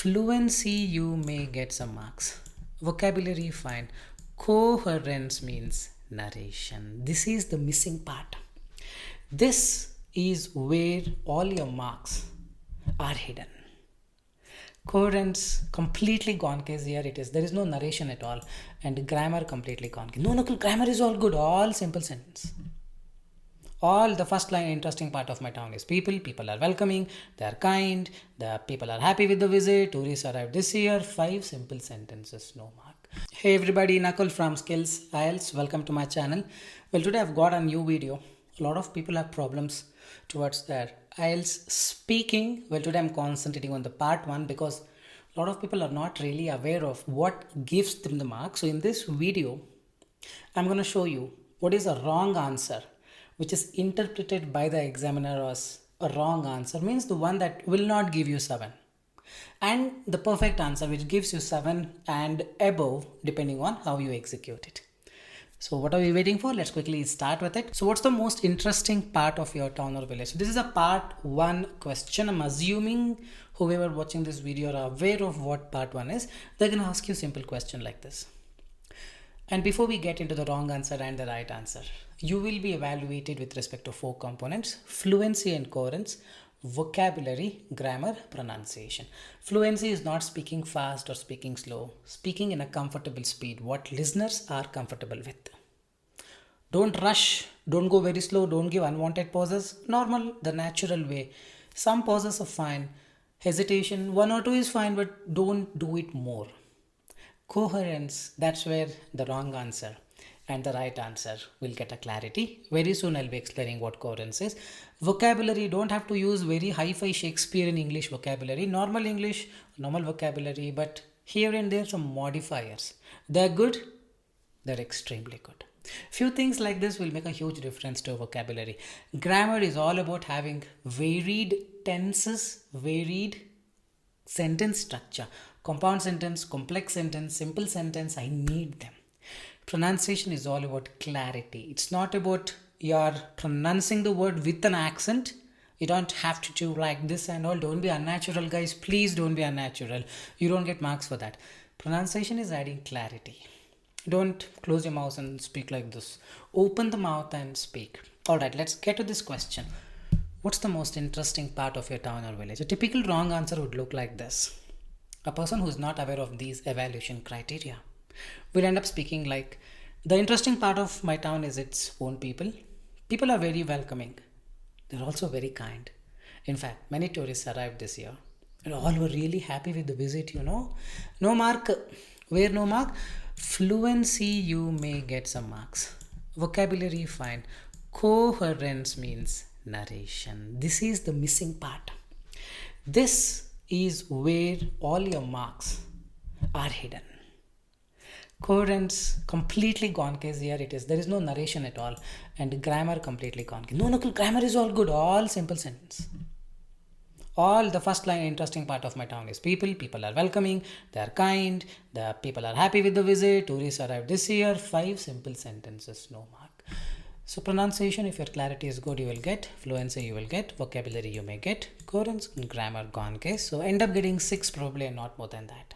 Fluency, you may get some marks. Vocabulary, fine. Coherence means narration. This is the missing part. This is where all your marks are hidden. Coherence completely gone case. Here it is. There is no narration at all. And grammar completely gone case. No, Nakul, grammar is all good. All simple sentence. All the first line interesting part of my town is people are welcoming, they are kind, the people are happy with the visit, tourists arrived this year. 5 simple sentences, no mark. Hey everybody, Nakul from Skills IELTS. Welcome to my channel. Well, today I've got a new video. A lot of people have problems towards their IELTS speaking. Well, today I'm concentrating on the part 1 because a lot of people are not really aware of what gives them the mark. So in this video, I'm going to show you what is a wrong answer which is interpreted by the examiner as a wrong answer, means the one that will not give you 7, and the perfect answer which gives you 7 and above depending on how you execute it. So what are we waiting for? Let's quickly start with it. So what's the most interesting part of your town or village? So this is a part 1 question. I'm assuming whoever watching this video are aware of what part 1 is. They're going to ask you a simple question like this. And before we get into the wrong answer and the right answer, you will be evaluated with respect to 4 components: fluency and coherence, vocabulary, grammar, pronunciation. Fluency is not speaking fast or speaking slow, speaking in a comfortable speed, what listeners are comfortable with. Don't rush, don't go very slow, don't give unwanted pauses. Normal, the natural way. Some pauses are fine. Hesitation, 1 or 2 is fine, but don't do it more. Coherence, that's where the wrong answer and the right answer will get a clarity. Very soon I'll be explaining what coherence is. Vocabulary, don't have to use very hi-fi Shakespearean English vocabulary. Normal English, normal vocabulary, but here and there some modifiers. They're good, they're extremely good. Few things like this will make a huge difference to vocabulary. Grammar is all about having varied tenses, varied sentence structure. Compound sentence, complex sentence, simple sentence, I need them. Pronunciation is all about clarity. It's not about you're pronouncing the word with an accent. You don't have to do like this and all. Don't be unnatural, guys. Please don't be unnatural. You don't get marks for that. Pronunciation is adding clarity. Don't close your mouth and speak like this. Open the mouth and speak. Alright, let's get to this question. What's the most interesting part of your town or village? A typical wrong answer would look like this. A person who is not aware of these evaluation criteria will end up speaking like, the interesting part of my town is its own people. People are very welcoming. They're also very kind. In fact, many tourists arrived this year and all were really happy with the visit, No mark. Where no mark? Fluency, you may get some marks. Vocabulary, fine. Coherence means narration. This is the missing part. This is where all your marks are hidden. Coherence completely gone case. Here it is. There is no narration at all, and grammar completely gone case. No, Nakul, grammar is all good. All simple sentence. All the first line interesting part of my town is people are welcoming, they are kind, the people are happy with the visit, tourists arrived this year. 5 simple sentences, no mark. So pronunciation, if your clarity is good, you will get. Fluency, you will get. Vocabulary, you may get. Coherence and grammar gone case. So end up getting 6 probably, and not more than that.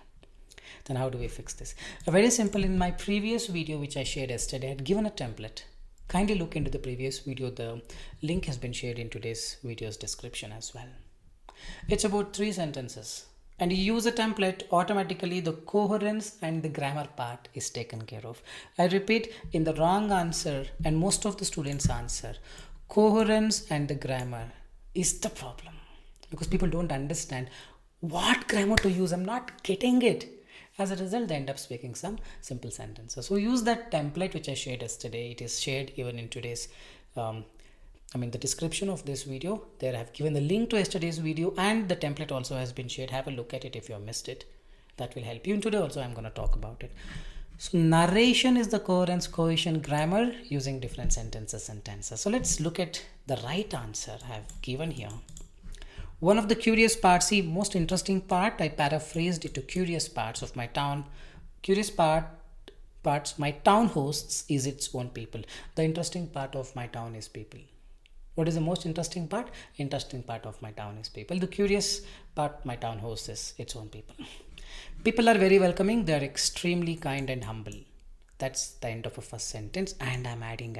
Then how do we fix this? Very simple. In my previous video which I shared yesterday, I had given a template. Kindly look into the previous video. The link has been shared in today's video's description as well. It's about 3 sentences. And you use a template, automatically the coherence and the grammar part is taken care of. I repeat, in the wrong answer and most of the students answer, coherence and the grammar is the problem. Because people don't understand what grammar to use. I'm not getting it. As a result, they end up speaking some simple sentences. So use that template which I shared yesterday. It is shared even in today's the description of this video. There I have given the link to yesterday's video, and the template also has been shared. Have a look at it if you have missed it. That will help you. And today also I'm going to talk about it. So narration is the coherence, cohesion, grammar using different sentences and tenses. So let's look at the right answer I have given here. One of the curious parts, most interesting part, I paraphrased it to curious parts of my town. Curious parts, my town hosts is its own people. The interesting part of my town is people. What is the most interesting part? Interesting part of my town is people. The curious part my town hosts is its own people. People are very welcoming. They are extremely kind and humble. That's the end of a first sentence. And I'm adding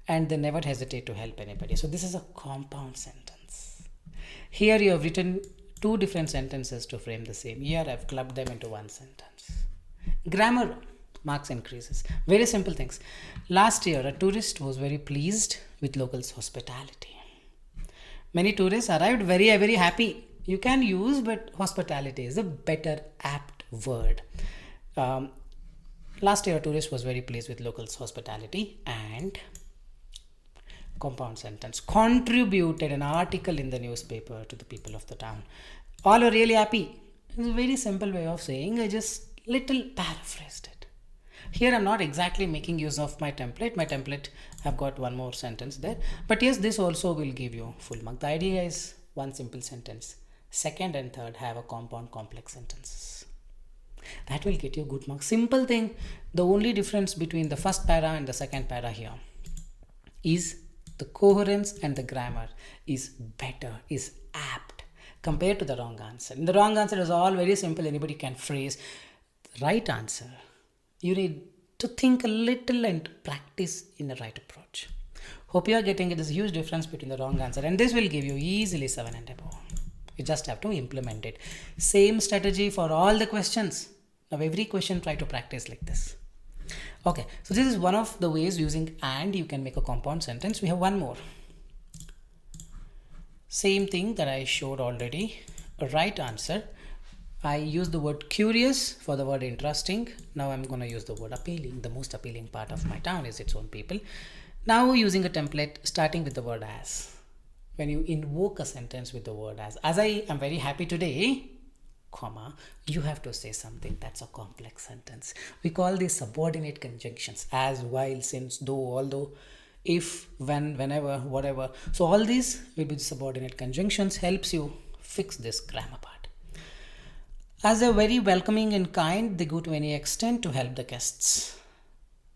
and they never hesitate to help anybody. So this is a compound sentence. Here you have written two different sentences to frame the same. Here I've clubbed them into one sentence. Grammar marks increases. Very simple things. Last year, a tourist was very pleased with locals' hospitality. Many tourists arrived very, very happy. You can use, but hospitality is a better apt word. Last year, a tourist was very pleased with locals' hospitality, and compound sentence, contributed an article in the newspaper to the people of the town. All are really happy. It's a very simple way of saying. I just little paraphrased it. Here I'm not exactly making use of my template. My template, I've got one more sentence there. But yes, this also will give you full mark. The idea is one simple sentence. Second and third have a compound complex sentences. That will get you good marks. Simple thing. The only difference between the first para and the second para here is the coherence and the grammar is better, is apt compared to the wrong answer. And the wrong answer is all very simple. Anybody can phrase. The right answer, you need to think a little and practice in the right approach. Hope you are getting it. There's a huge difference between the wrong answer, and this will give you easily 7 and above. You just have to implement it. Same strategy for all the questions. Now every question try to practice like this. Okay, so this is one of the ways using and you can make a compound sentence. We have one more. Same thing that I showed already. A right answer. I use the word curious for the word interesting. Now I'm going to use the word appealing. The most appealing part of my town is its own people. Now using a template starting with the word as. When you invoke a sentence with the word as I am very happy today, comma, you have to say something that's a complex sentence. We call these subordinate conjunctions. As, while, since, though, although, if, when, whenever, whatever. So all these will be the subordinate conjunctions. Helps you fix this grammar part. As they're very welcoming and kind, they go to any extent to help the guests.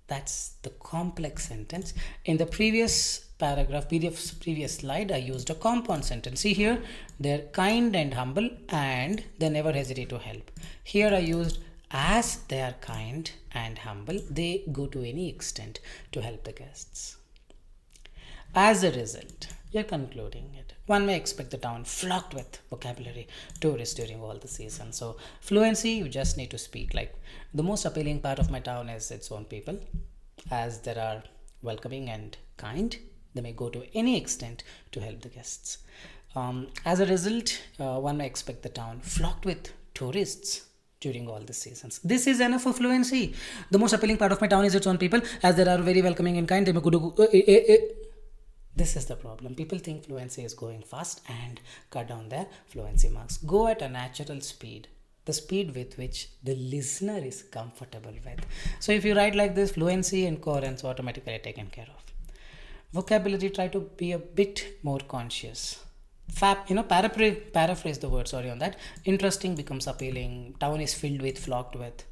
That's the complex sentence. In the previous paragraph, previous slide, I used a compound sentence. See here, they're kind and humble and they never hesitate to help. Here I used as they are kind and humble, they go to any extent to help the guests. As a result, you're concluding it. One may expect the town flocked with vocabulary tourists during all the season. So fluency, you just need to speak. Like the most appealing part of my town is its own people. As there are welcoming and kind, they may go to any extent to help the guests. As a result, one may expect the town flocked with tourists during all the seasons. This is enough for fluency. The most appealing part of my town is its own people. As there are very welcoming and kind, they may go to... This is the problem. People think fluency is going fast and cut down their fluency marks. Go at a natural speed, the speed with which the listener is comfortable with. So if you write like this, fluency and coherence automatically taken care of. Vocabulary, try to be a bit more conscious. Paraphrase the word, sorry on that. Interesting becomes appealing. Town is filled with, flocked with.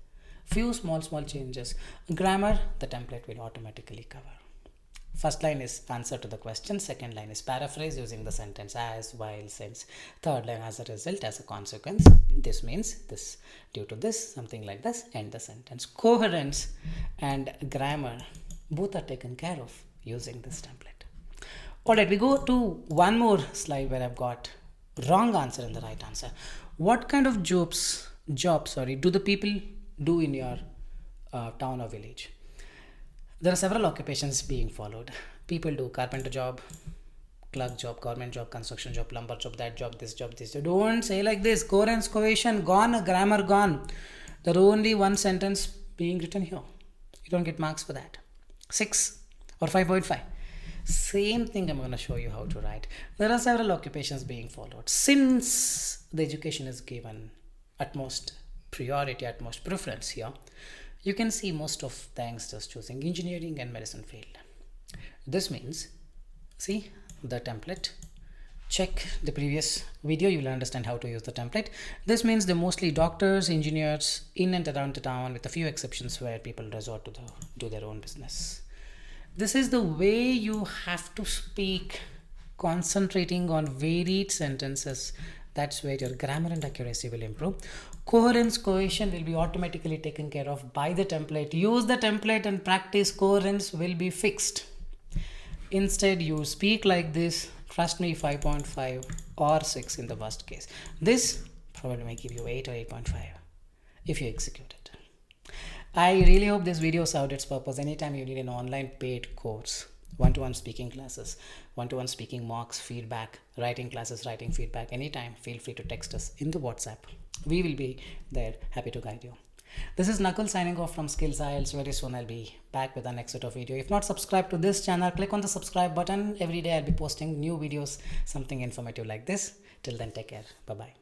Few small changes. Grammar, the template will automatically cover. First line is answer to the question. Second line is paraphrase using the sentence as, while, since. Third line as a result, as a consequence. This means this, due to this, something like this. End the sentence. Coherence and grammar, both are taken care of using this template. Alright, we go to one more slide where I've got wrong answer and the right answer. What kind of jobs do the people do in your town or village? There are several occupations being followed. People do carpenter job, clerk job, government job, construction job, plumber job, that job, this job, this job. Don't say like this. Coherence, cohesion, gone, grammar gone. There are only one sentence being written here. You don't get marks for that. 6 or 5.5. Same thing I'm going to show you how to write. There are several occupations being followed. Since the education is given utmost priority, utmost preference here, you can see most of the youngsters choosing engineering and medicine field. This means, see the template, check the previous video, you will understand how to use the template. This means they're mostly doctors, engineers in and around the town, with a few exceptions where people resort to do their own business. This is the way you have to speak, concentrating on varied sentences. That's where your grammar and accuracy will improve. Coherence, cohesion will be automatically taken care of by the template. Use the template and practice. Coherence will be fixed. Instead, you speak like this. Trust me, 5.5 or 6 in the worst case. This probably may give you 8 or 8.5 if you execute it. I really hope this video served its purpose. Anytime you need an online paid course, one-to-one speaking classes, one-to-one speaking mocks, feedback, writing classes, writing feedback, anytime, feel free to text us in the WhatsApp. We will be there, happy to guide you. This is Nakul signing off from Skills IELTS. Very soon I'll be back with the next set of video. If not subscribed to this channel, click on the subscribe button. Every day I'll be posting new videos, something informative like this. Till then, take care. Bye-bye.